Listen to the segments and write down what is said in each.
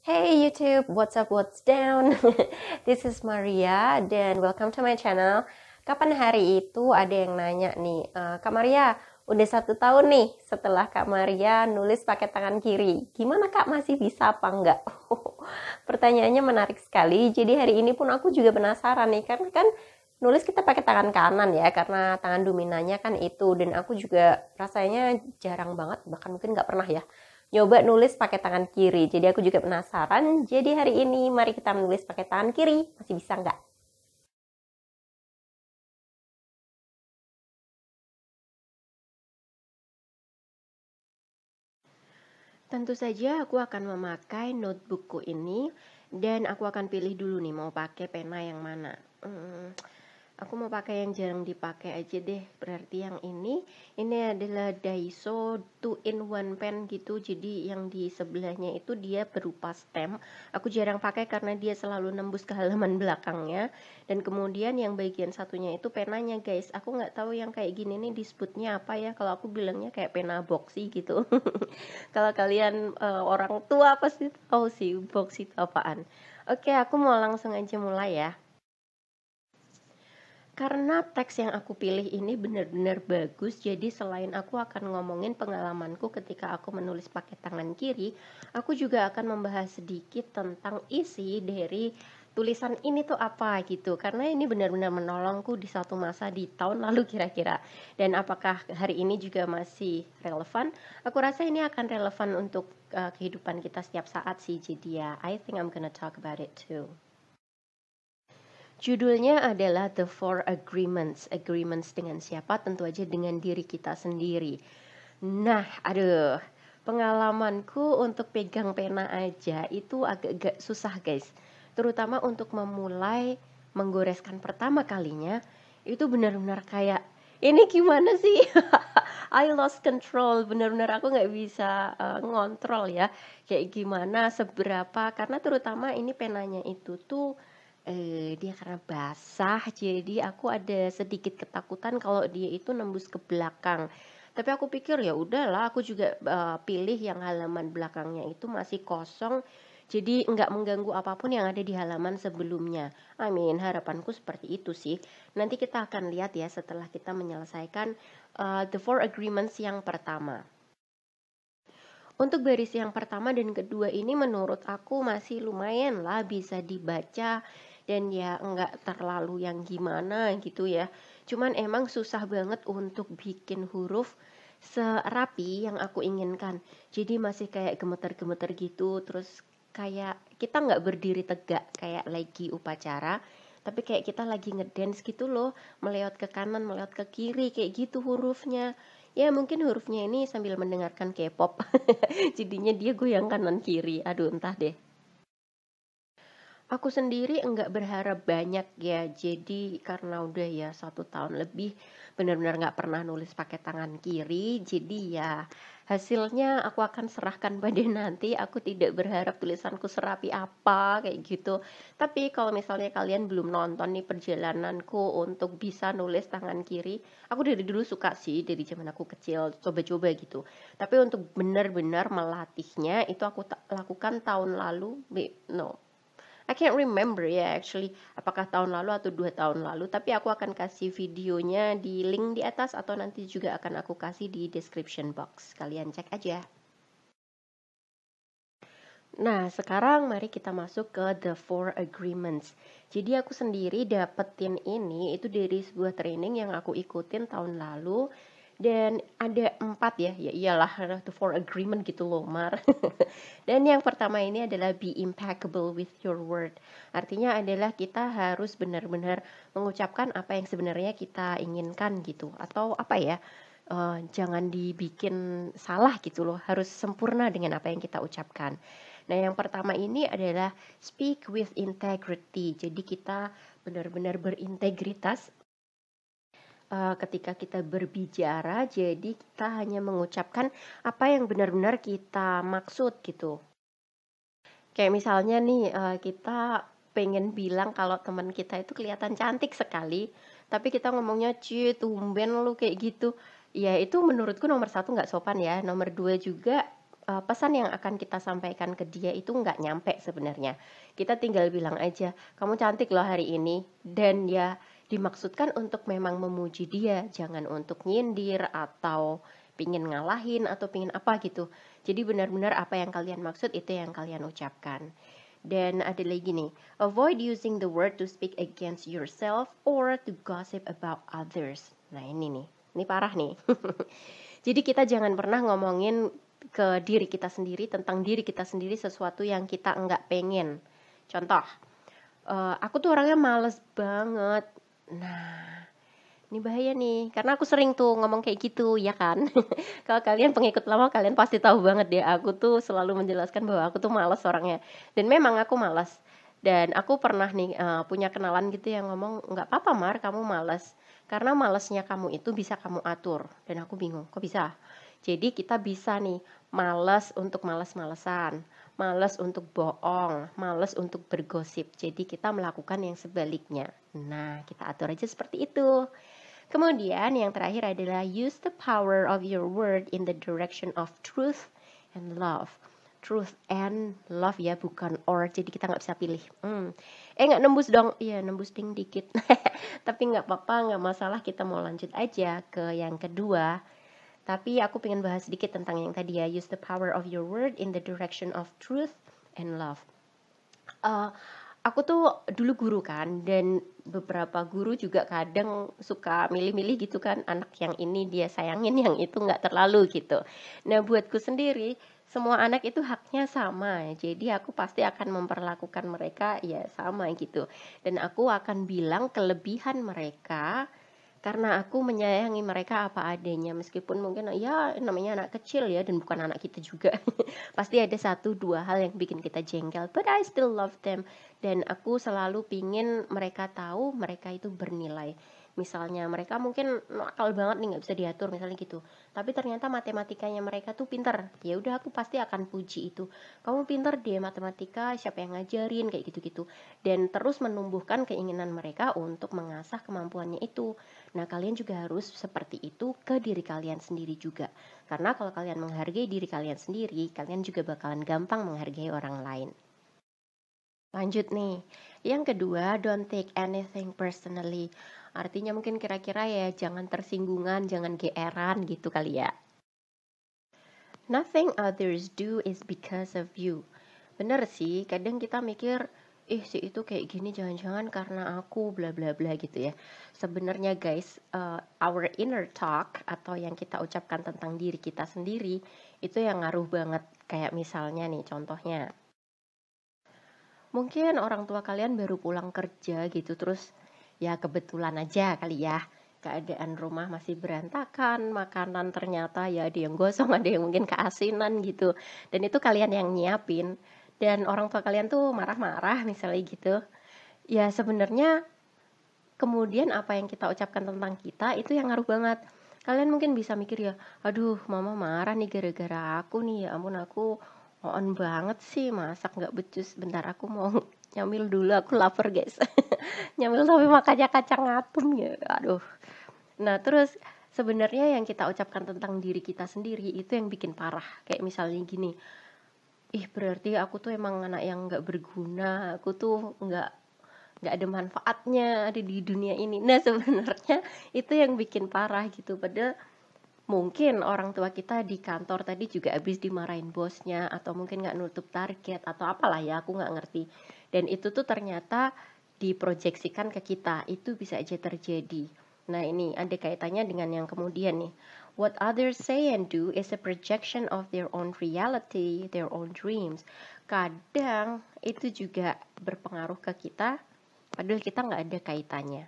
Hey YouTube, what's up, what's down? This is Maria dan welcome to my channel. Kapan hari itu ada yang nanya nih, Kak Maria, udah 1 tahun nih setelah Kak Maria nulis pakai tangan kiri. Gimana Kak, masih bisa apa enggak? Pertanyaannya menarik sekali, jadi hari ini pun aku juga penasaran nih, karena kan nulis kita pakai tangan kanan ya, karena tangan dominannya kan itu, dan aku juga rasanya jarang banget, bahkan mungkin nggak pernah ya, nyoba nulis pakai tangan kiri. Jadi aku juga penasaran. Jadi hari ini mari kita menulis pakai tangan kiri. Masih bisa nggak? Tentu saja aku akan memakai notebookku ini dan aku akan pilih dulu nih mau pakai pena yang mana. Aku mau pakai yang jarang dipakai aja deh. Berarti yang ini adalah Daiso 2-in-1 pen gitu. Jadi yang di sebelahnya itu dia berupa stem. Aku jarang pakai karena dia selalu nembus ke halaman belakangnya. Dan kemudian yang bagian satunya itu penanya guys. Aku nggak tahu yang kayak gini nih disebutnya apa ya. Kalau aku bilangnya kayak pena boxy gitu. Kalau kalian orang tua pasti tahu sih boxy itu apaan. Oke, aku mau langsung aja mulai ya. Karena teks yang aku pilih ini benar-benar bagus, jadi selain aku akan ngomongin pengalamanku ketika aku menulis pakai tangan kiri, aku juga akan membahas sedikit tentang isi dari tulisan ini tuh apa gitu. Karena ini benar-benar menolongku di satu masa di tahun lalu kira-kira. Dan apakah hari ini juga masih relevan? Aku rasa ini akan relevan untuk kehidupan kita setiap saat sih. Jadi ya, I think I'm gonna talk about it too. Judulnya adalah The Four Agreements. Agreements dengan siapa? Tentu aja dengan diri kita sendiri. Nah, aduh, pengalamanku untuk pegang pena aja itu agak-agak susah guys. Terutama untuk memulai menggoreskan pertama kalinya, itu benar-benar kayak, ini gimana sih? I lost control, benar-benar aku nggak bisa ngontrol ya. Kayak gimana, seberapa, karena terutama ini penanya itu tuh dia karena basah, jadi aku ada sedikit ketakutan kalau dia itu nembus ke belakang. Tapi aku pikir ya udahlah, aku juga pilih yang halaman belakangnya itu masih kosong, jadi nggak mengganggu apapun yang ada di halaman sebelumnya. I mean, harapanku seperti itu sih. Nanti kita akan lihat ya setelah kita menyelesaikan The Four Agreements yang pertama. Untuk baris yang pertama dan kedua ini menurut aku masih lumayan lah bisa dibaca dan ya enggak terlalu yang gimana gitu ya. Cuman emang susah banget untuk bikin huruf serapi yang aku inginkan. Jadi masih kayak gemeter-gemeter gitu, terus kayak kita nggak berdiri tegak kayak lagi upacara, tapi kayak kita lagi ngedance gitu loh, melihat ke kanan, melihat ke kiri kayak gitu hurufnya. Ya mungkin hurufnya ini sambil mendengarkan K-pop. Jadinya dia goyang kanan kiri. Aduh, entah deh. Aku sendiri enggak berharap banyak ya, jadi karena udah ya 1 tahun lebih benar-benar nggak pernah nulis pakai tangan kiri, jadi ya hasilnya aku akan serahkan pada nanti. Aku tidak berharap tulisanku serapi apa kayak gitu. Tapi kalau misalnya kalian belum nonton nih perjalananku untuk bisa nulis tangan kiri, aku dari dulu suka sih dari zaman aku kecil coba-coba gitu. Tapi untuk benar-benar melatihnya itu aku lakukan tahun lalu, no, I can't remember ya actually apakah tahun lalu atau 2 tahun lalu, tapi aku akan kasih videonya di link di atas atau nanti juga akan aku kasih di description box. Kalian cek aja. Nah, sekarang mari kita masuk ke The Four Agreements. Jadi aku sendiri dapetin ini itu dari sebuah training yang aku ikutin tahun lalu. Dan ada 4 ya, ya iyalah The Four Agreement gitu loh Mar. Dan yang pertama ini adalah be impeccable with your word. Artinya adalah kita harus benar-benar mengucapkan apa yang sebenarnya kita inginkan gitu. Atau apa ya, jangan dibikin salah gitu loh, harus sempurna dengan apa yang kita ucapkan. Nah, yang pertama ini adalah speak with integrity. Jadi kita benar-benar berintegritas ketika kita berbicara. Jadi kita hanya mengucapkan apa yang benar-benar kita maksud gitu. Kayak misalnya nih, kita pengen bilang kalau teman kita itu kelihatan cantik sekali, tapi kita ngomongnya, "Cie, tumben lu kayak gitu." Ya itu menurutku nomor 1 nggak sopan ya. Nomor 2 juga pesan yang akan kita sampaikan ke dia itu nggak nyampe sebenarnya. Kita tinggal bilang aja, "Kamu cantik loh hari ini." Dan ya dimaksudkan untuk memang memuji dia, jangan untuk nyindir atau pingin ngalahin atau pingin apa gitu. Jadi benar-benar apa yang kalian maksud itu yang kalian ucapkan. Dan ada lagi nih, avoid using the word to speak against yourself or to gossip about others. Nah ini parah nih. Jadi kita jangan pernah ngomongin ke diri kita sendiri tentang diri kita sendiri sesuatu yang kita enggak pengen. Contoh, aku tuh orangnya males banget. Nah, ini bahaya nih, karena aku sering tuh ngomong kayak gitu, ya kan? Kalau kalian pengikut lama, kalian pasti tahu banget deh, aku tuh selalu menjelaskan bahwa aku tuh malas orangnya. Dan memang aku malas. Dan aku pernah nih punya kenalan gitu yang ngomong, nggak apa-apa Mar, kamu malas. Karena malasnya kamu itu bisa kamu atur. Dan aku bingung, kok bisa? Jadi kita bisa nih, malas untuk malas-malesan, malas untuk bohong, malas untuk bergosip. Jadi kita melakukan yang sebaliknya. Nah, kita atur aja seperti itu. Kemudian yang terakhir adalah use the power of your word in the direction of truth and love. Truth and love ya, bukan or. Jadi kita nggak bisa pilih. Nggak nembus dong. Iya, nembus ding dikit. Tapi nggak apa-apa, nggak masalah. Kita mau lanjut aja ke yang kedua. Tapi aku pengen bahas sedikit tentang yang tadi ya. Use the power of your word in the direction of truth and love. Aku tuh dulu guru kan, dan beberapa guru juga kadang suka milih-milih gitu kan, anak yang ini dia sayangin, yang itu nggak terlalu gitu. Nah buatku sendiri, semua anak itu haknya sama, jadi aku pasti akan memperlakukan mereka ya sama gitu. Dan aku akan bilang kelebihan mereka, karena aku menyayangi mereka apa adanya, meskipun mungkin ya namanya anak kecil ya, dan bukan anak kita juga. Pasti ada 1-2 hal yang bikin kita jengkel, but I still love them. Dan aku selalu pingin mereka tahu mereka itu bernilai. Misalnya mereka mungkin nakal banget nih, nggak bisa diatur misalnya gitu, tapi ternyata matematikanya mereka tuh pinter, ya udah aku pasti akan puji itu. Kamu pinter deh matematika, siapa yang ngajarin, kayak gitu-gitu. Dan terus menumbuhkan keinginan mereka untuk mengasah kemampuannya itu. Nah kalian juga harus seperti itu ke diri kalian sendiri juga. Karena kalau kalian menghargai diri kalian sendiri, kalian juga bakalan gampang menghargai orang lain. Lanjut nih, yang kedua, don't take anything personally. Artinya mungkin kira-kira ya jangan tersinggungan, jangan geeran gitu kali ya. Nothing others do is because of you. Bener sih, kadang kita mikir, si itu kayak gini jangan-jangan karena aku bla bla bla gitu ya. Sebenarnya guys, our inner talk atau yang kita ucapkan tentang diri kita sendiri itu yang ngaruh banget. Kayak misalnya nih contohnya, mungkin orang tua kalian baru pulang kerja gitu, terus ya kebetulan aja kali ya keadaan rumah masih berantakan, makanan ternyata ya ada yang gosong, ada yang mungkin keasinan gitu. Dan itu kalian yang nyiapin. Dan orang tua kalian tuh marah-marah misalnya gitu. Ya sebenarnya kemudian apa yang kita ucapkan tentang kita itu yang ngaruh banget. Kalian mungkin bisa mikir ya, aduh mama marah nih gara-gara aku nih, ya ampun aku on banget sih masak nggak becus, bentar aku mau nyamil dulu, aku lapar guys. Nyamil tapi makannya kacang atum ya, aduh. Nah terus sebenarnya yang kita ucapkan tentang diri kita sendiri itu yang bikin parah. Kayak misalnya gini, berarti aku tuh emang anak yang nggak berguna, aku tuh nggak ada manfaatnya ada di dunia ini. Nah sebenarnya itu yang bikin parah gitu. Padahal mungkin orang tua kita di kantor tadi juga habis dimarahin bosnya, atau mungkin nggak nutup target atau apalah ya, aku nggak ngerti. Dan itu tuh ternyata diproyeksikan ke kita, itu bisa aja terjadi. Nah ini ada kaitannya dengan yang kemudian nih. What others say and do is a projection of their own reality, their own dreams. Kadang itu juga berpengaruh ke kita, padahal kita nggak ada kaitannya.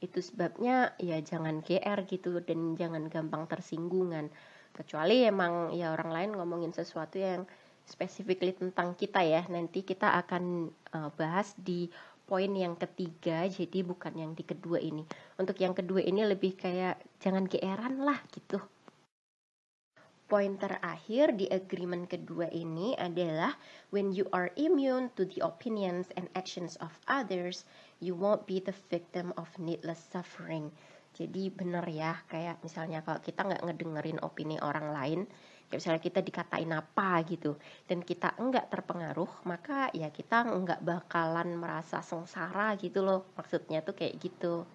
Itu sebabnya ya jangan GR gitu, dan jangan gampang tersinggungan. Kecuali emang ya orang lain ngomongin sesuatu yang specifically tentang kita ya. Nanti kita akan bahas di poin yang ketiga, jadi bukan yang di kedua ini. Untuk yang kedua ini lebih kayak jangan GR-an lah gitu. Poin terakhir di agreement kedua ini adalah when you are immune to the opinions and actions of others, you won't be the victim of needless suffering. Jadi benar ya, kayak misalnya kalau kita nggak ngedengerin opini orang lain, Kayak misalnya kita dikatain apa gitu, dan kita enggak terpengaruh, maka ya kita enggak bakalan merasa sengsara gitu loh. Maksudnya tuh kayak gitu.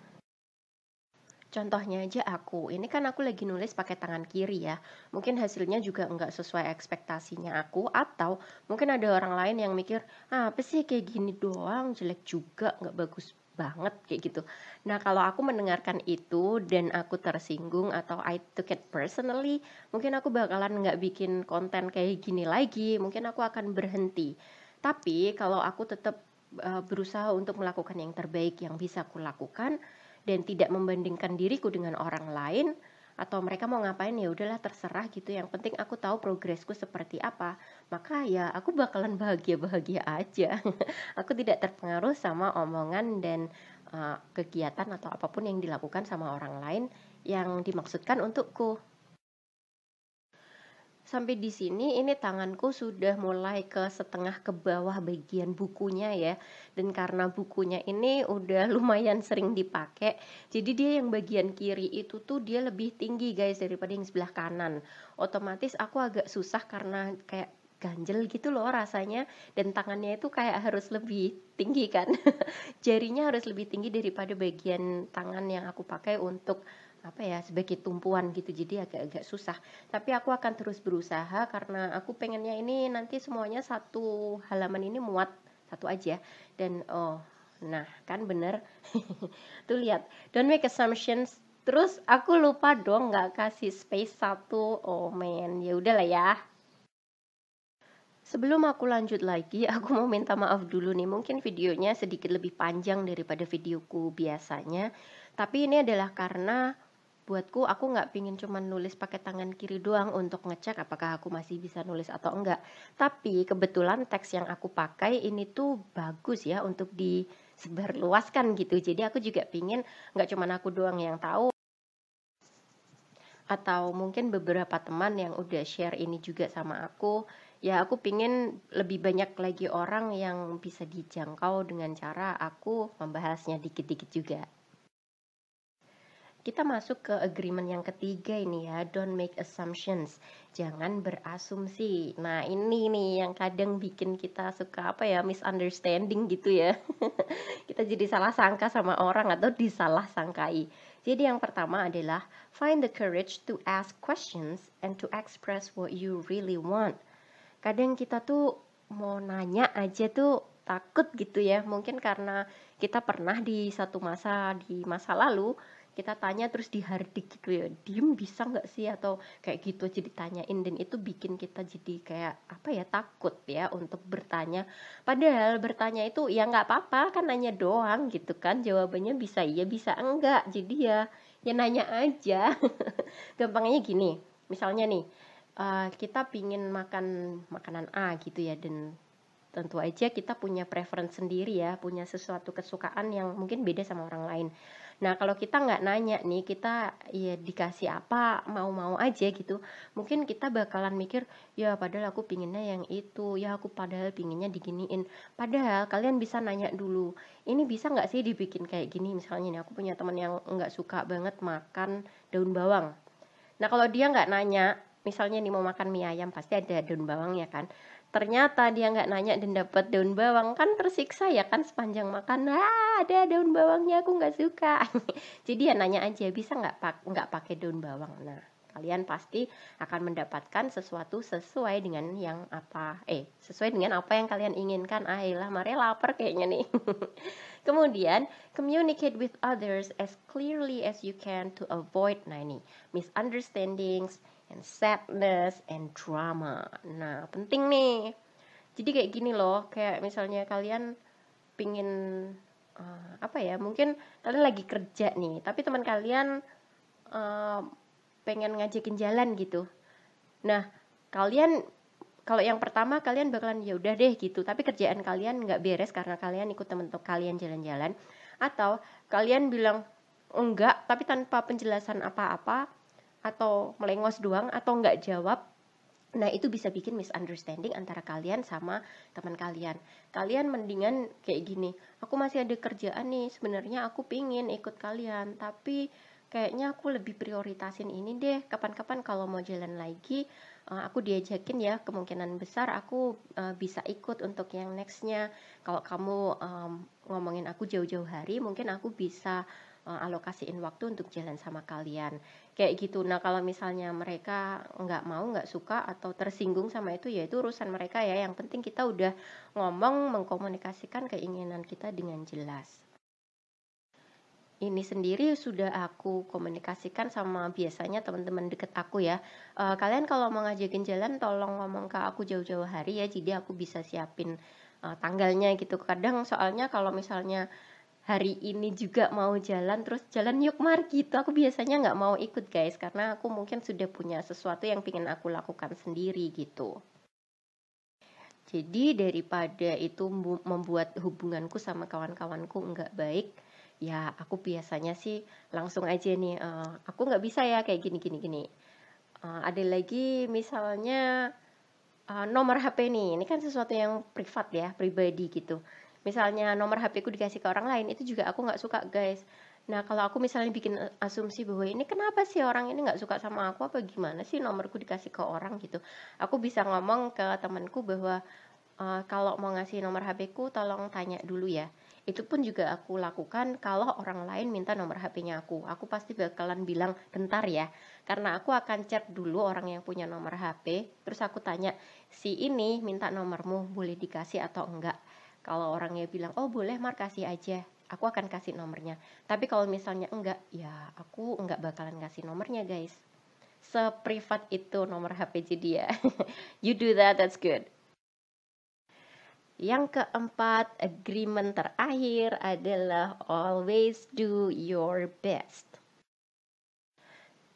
Contohnya aja ini kan aku lagi nulis pakai tangan kiri ya. Mungkin hasilnya juga nggak sesuai ekspektasinya aku, atau mungkin ada orang lain yang mikir, apa sih kayak gini doang, jelek juga, nggak bagus banget kayak gitu. Nah, kalau aku mendengarkan itu dan aku tersinggung atau I took it personally, mungkin aku bakalan nggak bikin konten kayak gini lagi, mungkin aku akan berhenti. Tapi kalau aku tetap berusaha untuk melakukan yang terbaik yang bisa aku lakukan dan tidak membandingkan diriku dengan orang lain, atau mereka mau ngapain ya udahlah terserah gitu, yang penting aku tahu progresku seperti apa, maka ya aku bakalan bahagia-bahagia aja. Aku tidak terpengaruh sama omongan dan kegiatan atau apapun yang dilakukan sama orang lain yang dimaksudkan untukku. Sampai di sini ini tanganku sudah mulai ke setengah ke bawah bagian bukunya ya. Dan karena bukunya ini udah lumayan sering dipakai, jadi dia yang bagian kiri itu tuh dia lebih tinggi guys daripada yang sebelah kanan. Otomatis aku agak susah karena kayak ganjel gitu loh rasanya, dan tangannya itu kayak harus lebih tinggi kan. Jarinya harus lebih tinggi daripada bagian tangan yang aku pakai untuk apa ya, sebagai tumpuan gitu, jadi agak-agak susah. Tapi aku akan terus berusaha karena aku pengennya ini nanti semuanya satu halaman ini muat satu aja. Dan nah kan bener. Tuh lihat, don't make assumptions. Terus aku lupa dong nggak kasih space satu. Oh man, ya udahlah ya. Sebelum aku lanjut lagi, aku mau minta maaf dulu nih. Mungkin videonya sedikit lebih panjang daripada videoku biasanya. Tapi ini adalah karena buatku aku nggak pingin cuman nulis pakai tangan kiri doang untuk ngecek apakah aku masih bisa nulis atau enggak. Tapi kebetulan teks yang aku pakai ini tuh bagus ya untuk disebarluaskan gitu. Jadi aku juga pingin nggak cuman aku doang yang tahu, atau mungkin beberapa teman yang udah share ini juga sama aku. Ya aku pingin lebih banyak lagi orang yang bisa dijangkau dengan cara aku membahasnya dikit-dikit juga. Kita masuk ke agreement yang ketiga ini ya, don't make assumptions. Jangan berasumsi. Nah ini nih yang kadang bikin kita suka apa ya, misunderstanding gitu ya. Kita jadi salah sangka sama orang atau disalah sangkai. Jadi yang pertama adalah find the courage to ask questions and to express what you really want. Kadang kita tuh mau nanya aja tuh takut gitu ya, mungkin karena kita pernah di masa lalu kita tanya terus dihardik gitu ya, diem bisa nggak sih, atau kayak gitu aja ditanyain, dan itu bikin kita jadi kayak apa ya, takut ya untuk bertanya. Padahal bertanya itu ya nggak apa-apa kan, nanya doang gitu kan, jawabannya bisa iya bisa enggak, jadi ya nanya aja. Gampangnya gini, misalnya nih kita pingin makan makanan A gitu ya, dan tentu aja kita punya preference sendiri ya, punya sesuatu kesukaan yang mungkin beda sama orang lain. Nah kalau kita nggak nanya nih, kita ya dikasih apa mau-mau aja gitu, mungkin kita bakalan mikir, ya padahal aku pinginnya yang itu, ya aku padahal pinginnya diginiin. Padahal kalian bisa nanya dulu, ini bisa nggak sih dibikin kayak gini. Misalnya nih aku punya teman yang nggak suka banget makan daun bawang. Nah kalau dia nggak nanya, misalnya nih mau makan mie ayam pasti ada daun bawangnya kan. Ternyata dia nggak nanya dan dapat daun bawang, kan tersiksa ya kan sepanjang makan. Ada daun bawangnya, aku nggak suka. Jadi ya nanya aja, bisa nggak pakai daun bawang. Nah kalian pasti akan mendapatkan sesuatu sesuai dengan sesuai dengan apa yang kalian inginkan. Ayolah, mari lapar kayaknya nih. Kemudian, communicate with others as clearly as you can to avoid misunderstandings and sadness and drama. Nah, penting nih. Jadi kayak gini loh, kayak misalnya kalian pingin mungkin kalian lagi kerja nih, tapi teman kalian pengen ngajakin jalan gitu. Nah, kalian kalau yang pertama kalian bakalan ya udah deh gitu, tapi kerjaan kalian nggak beres karena kalian ikut temen kalian jalan-jalan, atau kalian bilang enggak tapi tanpa penjelasan apa-apa, atau melengos doang atau nggak jawab. Nah itu bisa bikin misunderstanding antara kalian sama teman kalian. Kalian mendingan kayak gini, aku masih ada kerjaan nih, sebenarnya aku pingin ikut kalian, tapi kayaknya aku lebih prioritasin ini deh, kapan-kapan kalau mau jalan lagi aku diajakin ya kemungkinan besar aku bisa ikut untuk yang nextnya. Kalau kamu ngomongin aku jauh-jauh hari, mungkin aku bisa alokasiin waktu untuk jalan sama kalian kayak gitu. Nah kalau misalnya mereka nggak mau, nggak suka atau tersinggung sama itu, ya itu urusan mereka ya. Yang penting kita udah ngomong, mengkomunikasikan keinginan kita dengan jelas. Ini sendiri sudah aku komunikasikan sama biasanya teman-teman deket aku ya. Kalian kalau mau ngajakin jalan tolong ngomong ke aku jauh-jauh hari ya, jadi aku bisa siapin tanggalnya gitu. Kadang soalnya kalau misalnya hari ini juga mau jalan terus jalan yuk mar gitu, aku biasanya nggak mau ikut guys, karena aku mungkin sudah punya sesuatu yang pengen aku lakukan sendiri gitu. Jadi daripada itu membuat hubunganku sama kawan-kawanku nggak baik, ya aku biasanya sih langsung aja nih, aku nggak bisa ya kayak gini gini gini. Ada lagi misalnya nomor HP nih, ini kan sesuatu yang privat ya, pribadi gitu. Misalnya nomor HP ku dikasih ke orang lain, itu juga aku nggak suka guys. Nah kalau aku misalnya bikin asumsi bahwa ini kenapa sih orang ini nggak suka sama aku, apa gimana sih nomorku dikasih ke orang gitu, aku bisa ngomong ke temanku bahwa kalau mau ngasih nomor HP-ku tolong tanya dulu ya. Itu pun juga aku lakukan kalau orang lain minta nomor HP-nya aku. Aku pasti bakalan bilang bentar ya. Karena aku akan chat dulu orang yang punya nomor HP, terus aku tanya, si ini minta nomormu, boleh dikasih atau enggak? Kalau orangnya bilang, oh boleh Mar, kasih aja, aku akan kasih nomornya. Tapi kalau misalnya enggak, ya aku enggak bakalan kasih nomornya guys. Seprivat itu nomor HP jadi ya. You do that, that's good. Yang keempat, agreement terakhir adalah always do your best.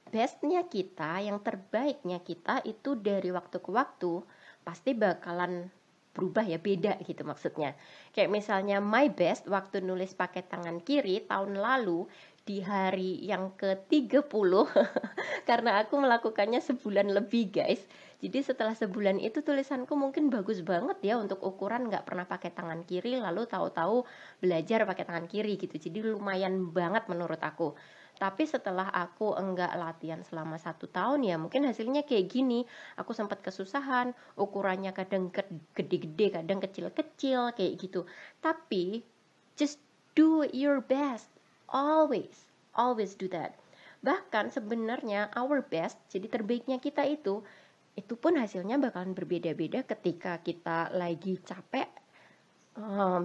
Bestnya kita, yang terbaiknya kita itu dari waktu ke waktu pasti bakalan berubah ya, beda gitu maksudnya. Kayak misalnya my best waktu nulis pakai tangan kiri tahun lalu di hari yang ke-30 karena aku melakukannya sebulan lebih guys. Jadi setelah sebulan itu tulisanku mungkin bagus banget ya untuk ukuran nggak pernah pakai tangan kiri, lalu tahu-tahu belajar pakai tangan kiri gitu. Jadi lumayan banget menurut aku. Tapi setelah aku enggak latihan selama 1 tahun, ya mungkin hasilnya kayak gini. Aku sempat kesusahan, ukurannya kadang gede-gede, kadang kecil-kecil kayak gitu. Tapi just do your best, always, always do that. Bahkan sebenarnya our best, jadi terbaiknya kita itu pun hasilnya bakalan berbeda-beda ketika kita lagi capek,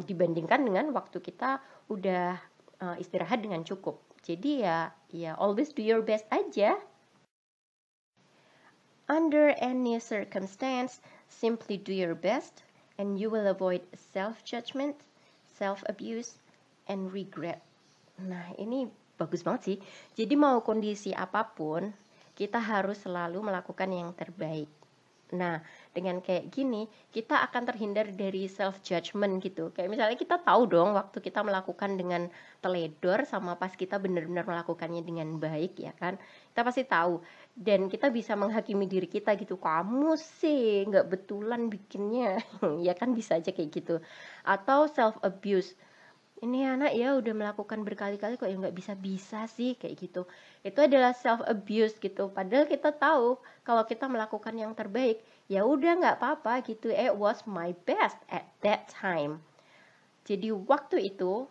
dibandingkan dengan waktu kita udah istirahat dengan cukup. Jadi ya always do your best aja. Under any circumstance, simply do your best and you will avoid self-judgment, self-abuse, and regret. Nah, ini bagus banget sih. Jadi mau kondisi apapun, kita harus selalu melakukan yang terbaik. Nah, dengan kayak gini, kita akan terhindar dari self-judgment gitu. Kayak misalnya kita tahu dong waktu kita melakukan dengan teledor sama pas kita benar-benar melakukannya dengan baik ya kan. Kita pasti tahu. Dan kita bisa menghakimi diri kita gitu. Kamu sih nggak betulan bikinnya. Ya kan bisa aja kayak gitu. Atau self-abuse. Ini anak ya udah melakukan berkali-kali kok ya nggak bisa-bisa sih kayak gitu. Itu adalah self abuse gitu. Padahal kita tahu kalau kita melakukan yang terbaik, ya udah nggak apa-apa gitu. It was my best at that time. Jadi waktu itu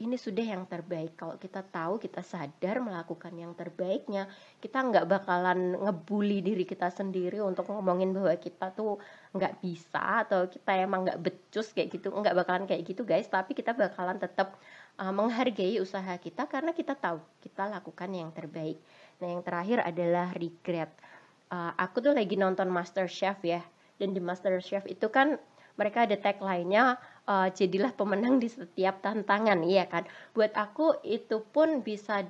ini sudah yang terbaik. Kalau kita tahu, kita sadar melakukan yang terbaiknya, kita nggak bakalan ngebully diri kita sendiri untuk ngomongin bahwa kita tuh nggak bisa atau kita emang nggak becus kayak gitu. Nggak bakalan kayak gitu guys, tapi kita bakalan tetap menghargai usaha kita karena kita tahu kita lakukan yang terbaik. Nah yang terakhir adalah regret. Aku tuh lagi nonton MasterChef ya, dan di MasterChef itu kan mereka ada tagline-nya, jadilah pemenang di setiap tantangan, iya kan? Buat aku itu pun bisa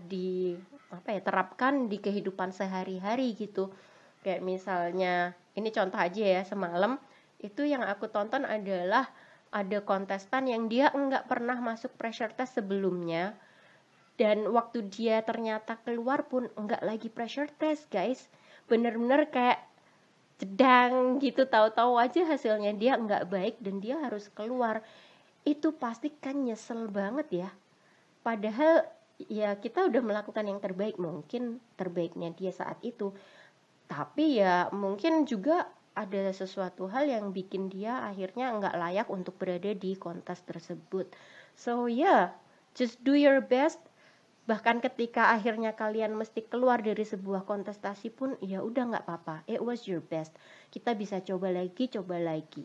terapkan di kehidupan sehari-hari gitu. Kayak misalnya, ini contoh aja ya, semalam itu yang aku tonton adalah ada kontestan yang dia nggak pernah masuk pressure test sebelumnya, dan waktu dia ternyata keluar pun nggak lagi pressure test guys. Bener-bener kayak jedang gitu, tahu-tahu aja hasilnya dia nggak baik dan dia harus keluar. Itu pasti kan nyesel banget ya. Padahal ya kita udah melakukan yang terbaik, mungkin terbaiknya dia saat itu Tapi ya mungkin juga ada sesuatu hal yang bikin dia akhirnya nggak layak untuk berada di kontes tersebut. So yeah, just do your best. Bahkan ketika akhirnya kalian mesti keluar dari sebuah kontestasi pun, ya udah nggak apa-apa. It was your best. Kita bisa coba lagi, coba lagi.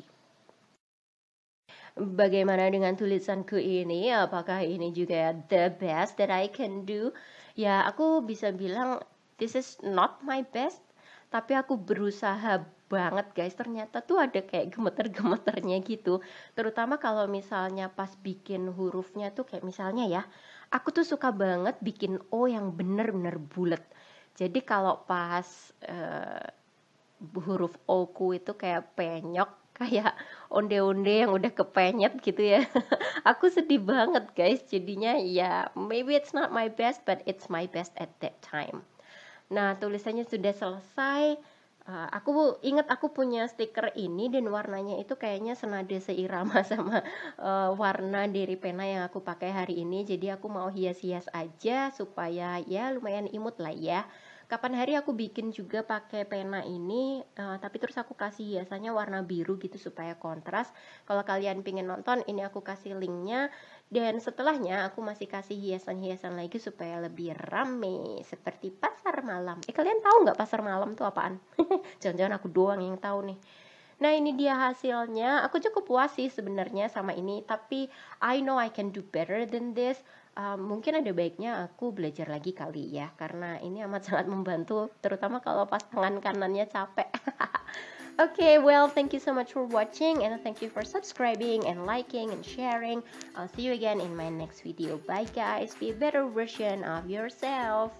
Bagaimana dengan tulisanku ini? Apakah ini juga the best that I can do? Ya, aku bisa bilang this is not my best, tapi aku berusaha banget guys. Ternyata tuh ada kayak gemeter-gemeternya gitu. Terutama kalau misalnya pas bikin hurufnya tuh kayak misalnya ya, aku tuh suka banget bikin O yang bener-bener bulat. Jadi kalau pas huruf O ku itu kayak penyok, kayak onde-onde yang udah kepenyet gitu ya. Aku sedih banget guys, jadinya ya maybe it's not my best but it's my best at that time. Nah, tulisannya sudah selesai. Aku ingat aku punya stiker ini dan warnanya itu kayaknya senada seirama sama warna dari pena yang aku pakai hari ini. Jadi aku mau hias-hias aja supaya ya lumayan imut lah ya. Kapan hari aku bikin juga pakai pena ini, tapi terus aku kasih hiasannya warna biru gitu supaya kontras. Kalau kalian pengen nonton, ini aku kasih linknya. Dan setelahnya aku masih kasih hiasan-hiasan lagi supaya lebih rame, seperti pasar malam. Kalian tahu nggak pasar malam tuh apaan? Jangan-jangan aku doang yang tahu nih. Nah, ini dia hasilnya. Aku cukup puas sih sebenarnya sama ini, tapi I know I can do better than this. Mungkin ada baiknya aku belajar lagi kali ya, karena ini amat sangat membantu, terutama kalau pas tangan kanannya capek. Okay, well, thank you so much for watching, and thank you for subscribing and liking and sharing. I'll see you again in my next video. Bye guys, be a better version of yourself.